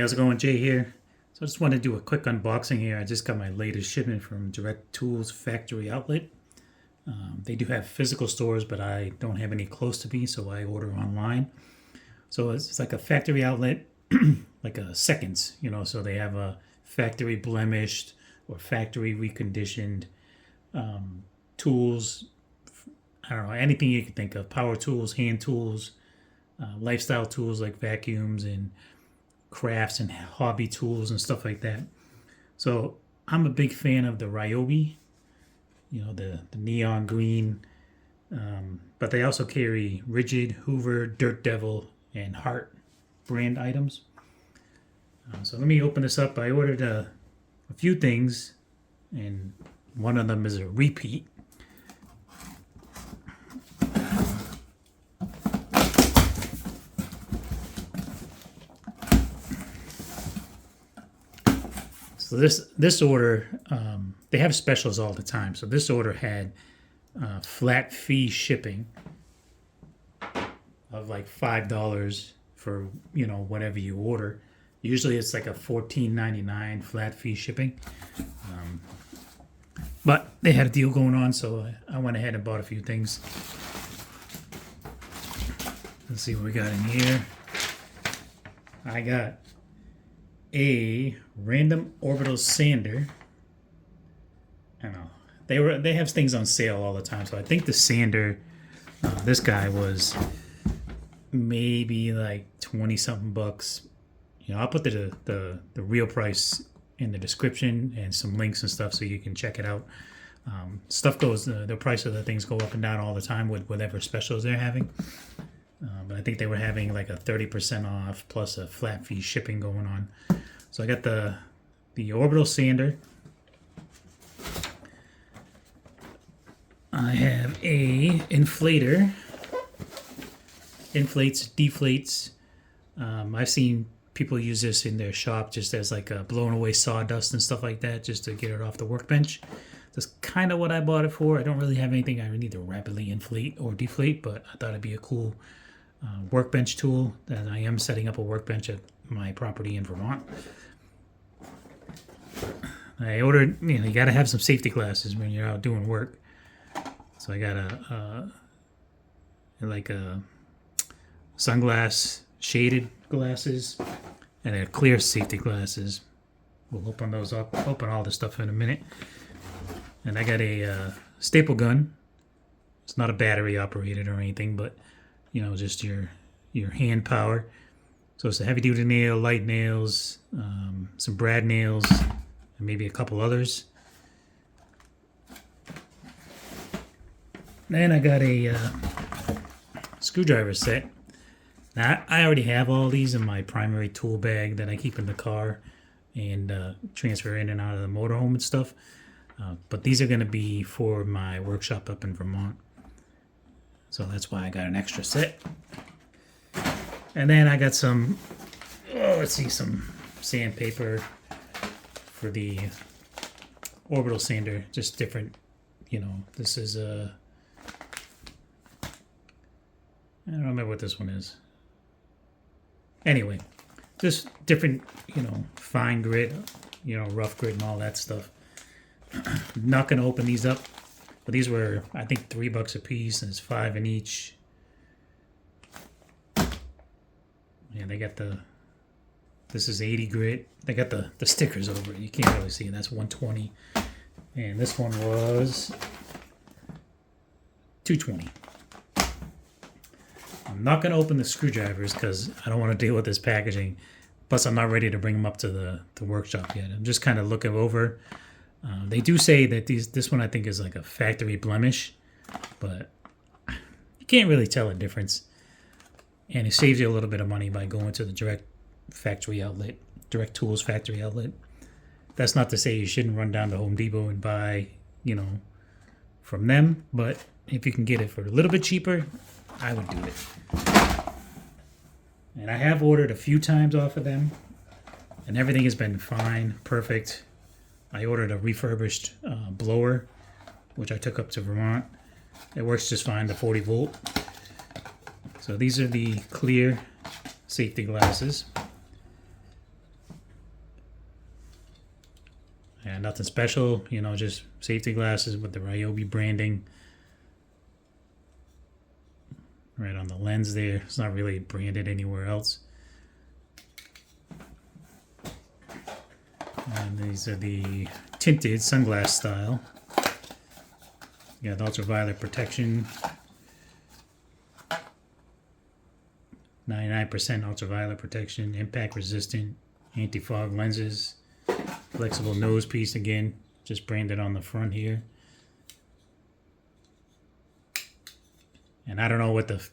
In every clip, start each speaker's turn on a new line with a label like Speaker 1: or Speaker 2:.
Speaker 1: how's it going? Jay here. So I just want to do a quick unboxing here. I just got my latest shipment from Direct Tools Factory Outlet. They do have physical stores, but I don't have any close to me, so I order online. So it's like a factory outlet, like a seconds, so they have a factory blemished or factory reconditioned tools. I don't know, anything you can think of. Power tools, hand tools, lifestyle tools like vacuums and crafts and hobby tools and stuff like that. So I'm a big fan of the Ryobi, the neon green, but they also carry Rigid, Hoover, Dirt Devil, and Heart brand items. So let me open this up. I ordered a few things, and one of them is a repeat. So this order, they have specials all the time. So this order had flat fee shipping of like $5 for whatever you order. Usually it's like a $14.99 flat fee shipping, but they had a deal going on, so I went ahead and bought a few things. Let's see what we got in here. I got a random orbital sander. I don't know. They have things on sale all the time, so I think the sander, this guy was maybe like 20 something bucks. I'll put the real price in the description and some links and stuff so you can check it out. Stuff goes, the price of the things go up and down all the time with whatever specials they're having. But I think they were having like a 30% off plus a flat fee shipping going on. So I got the orbital sander. I have a inflator. Inflates, deflates. I've seen people use this in their shop just as like a blown away sawdust and stuff like that, just to get it off the workbench. That's kind of what I bought it for. I don't really have anything I need to rapidly inflate or deflate, but I thought it'd be a cool workbench tool. That I am setting up a workbench at my property in Vermont. I ordered, you got to have some safety glasses when you're out doing work. So I got a sunglass shaded glasses and a clear safety glasses. We'll open those up, open all the stuff in a minute. And I got a staple gun. It's not a battery operated or anything, but just your hand power. So it's a heavy duty nail, light nails, some brad nails, and maybe a couple others. Then I got a screwdriver set. Now, I already have all these in my primary tool bag that I keep in the car and transfer in and out of the motorhome and stuff. But these are going to be for my workshop up in Vermont. So that's why I got an extra set. And then I got some, some sandpaper for the orbital sander. Just different, this is I don't remember what this one is. Anyway, just different, fine grit, rough grit and all that stuff. I'm not going to open these up, but these were, I think, $3 a piece, and it's 5 in each. Yeah, they got this is 80 grit. They got the stickers over it. You can't really see it. That's 120. And this one was 220. I'm not going to open the screwdrivers because I don't want to deal with this packaging. Plus, I'm not ready to bring them up to the workshop yet. I'm just kind of looking over. They do say that this one I think is like a factory blemish, but you can't really tell a difference. And it saves you a little bit of money by going to the Direct Tools Factory Outlet. That's not to say you shouldn't run down to Home Depot and buy, from them. But if you can get it for a little bit cheaper, I would do it. And I have ordered a few times off of them, and everything has been fine, perfect. I ordered a refurbished blower, which I took up to Vermont. It works just fine, the 40 volt. So these are the clear safety glasses. And nothing special, you know, just safety glasses with the Ryobi branding right on the lens there. It's not really branded anywhere else. And these are the tinted sunglass style. You got ultraviolet protection, 99% ultraviolet protection, impact resistant, anti-fog lenses, flexible nose piece again, just branded on the front here. And I don't know what the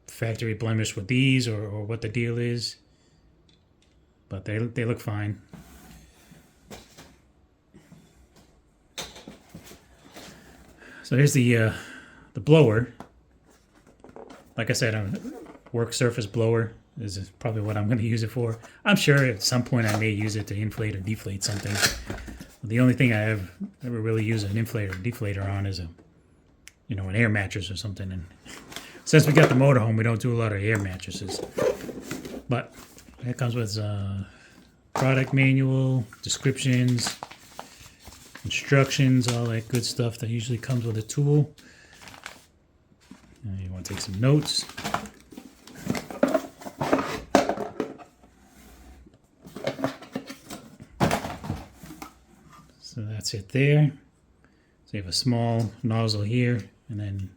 Speaker 1: factory blemish with these or what the deal is, but they look fine. So here's the blower. Like I said, a work surface blower. This is probably what I'm going to use it for. I'm sure at some point I may use it to inflate or deflate something. The only thing I have ever really used an inflator or deflator on is an air mattress or something. And since we got the motorhome, we don't do a lot of air mattresses. But it comes with product manual, descriptions, instructions, all that good stuff that usually comes with a tool. You want to take some notes. So that's it there. So you have a small nozzle here, and then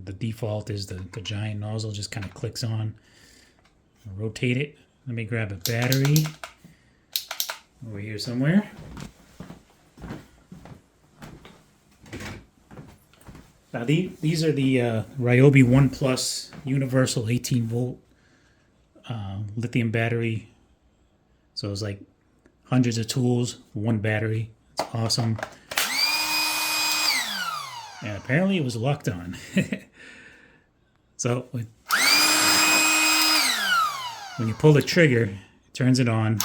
Speaker 1: the default is the giant nozzle, just kind of clicks on. I'll rotate it. Let me grab a battery over here somewhere. Now these are the Ryobi 1 Plus universal 18 volt lithium battery. So it's like hundreds of tools, one battery. It's awesome. And apparently it was locked on. So when you pull the trigger, it turns it on.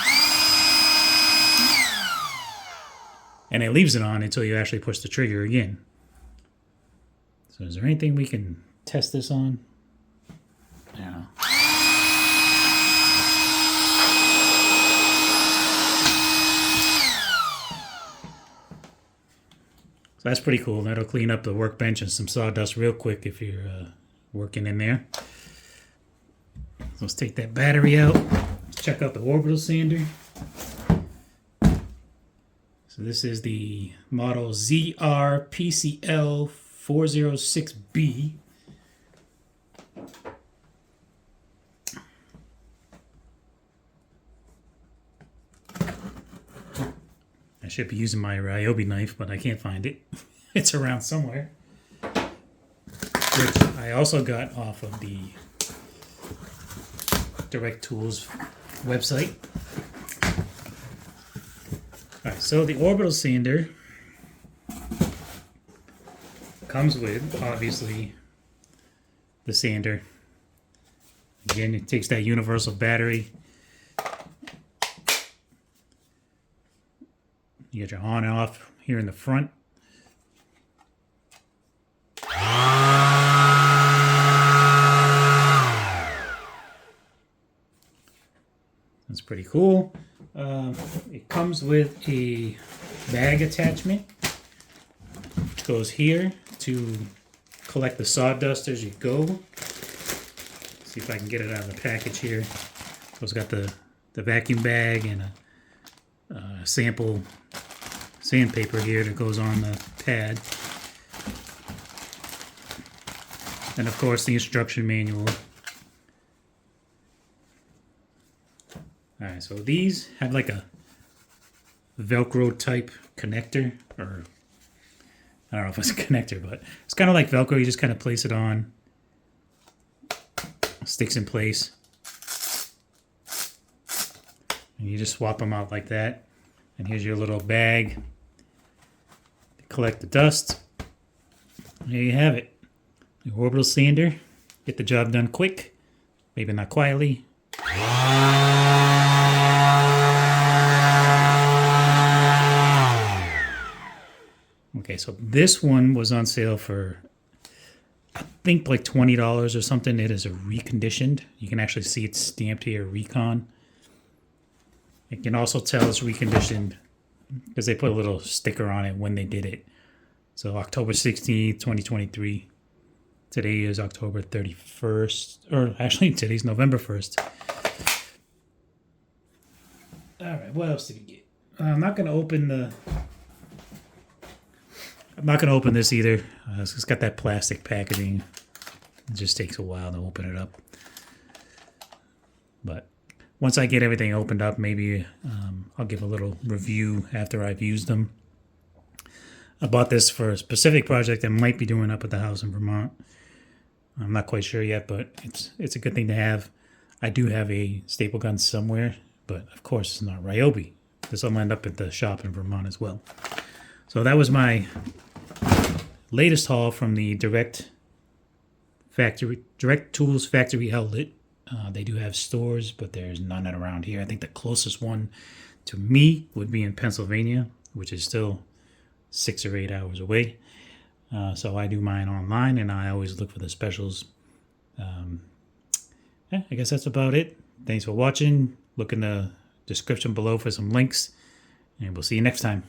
Speaker 1: And it leaves it on until you actually push the trigger again. So is there anything we can test this on? Yeah. So that's pretty cool. That'll clean up the workbench and some sawdust real quick if you're working in there. So let's take that battery out. Let's check out the orbital sander. So this is the model ZRPCL 406B. I should be using my Ryobi knife, but I can't find it. It's around somewhere. Which I also got off of the Direct Tools website. Alright, so the orbital sander comes with, obviously, the sander. Again, it takes that universal battery. You got your on and off here in the front. That's pretty cool. It comes with a bag attachment, which goes here to collect the sawdust as you go. See if I can get it out of the package here. So it's got the vacuum bag and a sample sandpaper here that goes on the pad. And of course the instruction manual. Alright, so these have like a Velcro type connector, or I don't know if it's a connector, but it's kind of like Velcro. You just kind of place it on, sticks in place, and you just swap them out like that. And here's your little bag to collect the dust. And there you have it. The orbital sander. Get the job done quick, maybe not quietly. Okay, so this one was on sale for, I think, like $20 or something. It is a reconditioned. You can actually see it stamped here, Recon. It can also tell it's reconditioned because they put a little sticker on it when they did it. So October 16th, 2023. Today is October 31st, or actually today's November 1st. All right, what else did we get? I'm not gonna open this either. It's got that plastic packaging. It just takes a while to open it up. But once I get everything opened up, maybe I'll give a little review after I've used them. I bought this for a specific project I might be doing up at the house in Vermont. I'm not quite sure yet, but it's a good thing to have. I do have a staple gun somewhere, but of course it's not Ryobi. This will end up at the shop in Vermont as well. So that was my latest haul from the Direct Tools Factory Outlet. They do have stores, but there's none around here. I think the closest one to me would be in Pennsylvania, which is still 6 or 8 hours away. So I do mine online, and I always look for the specials. Yeah, I guess that's about it. Thanks for watching. Look in the description below for some links, and we'll see you next time.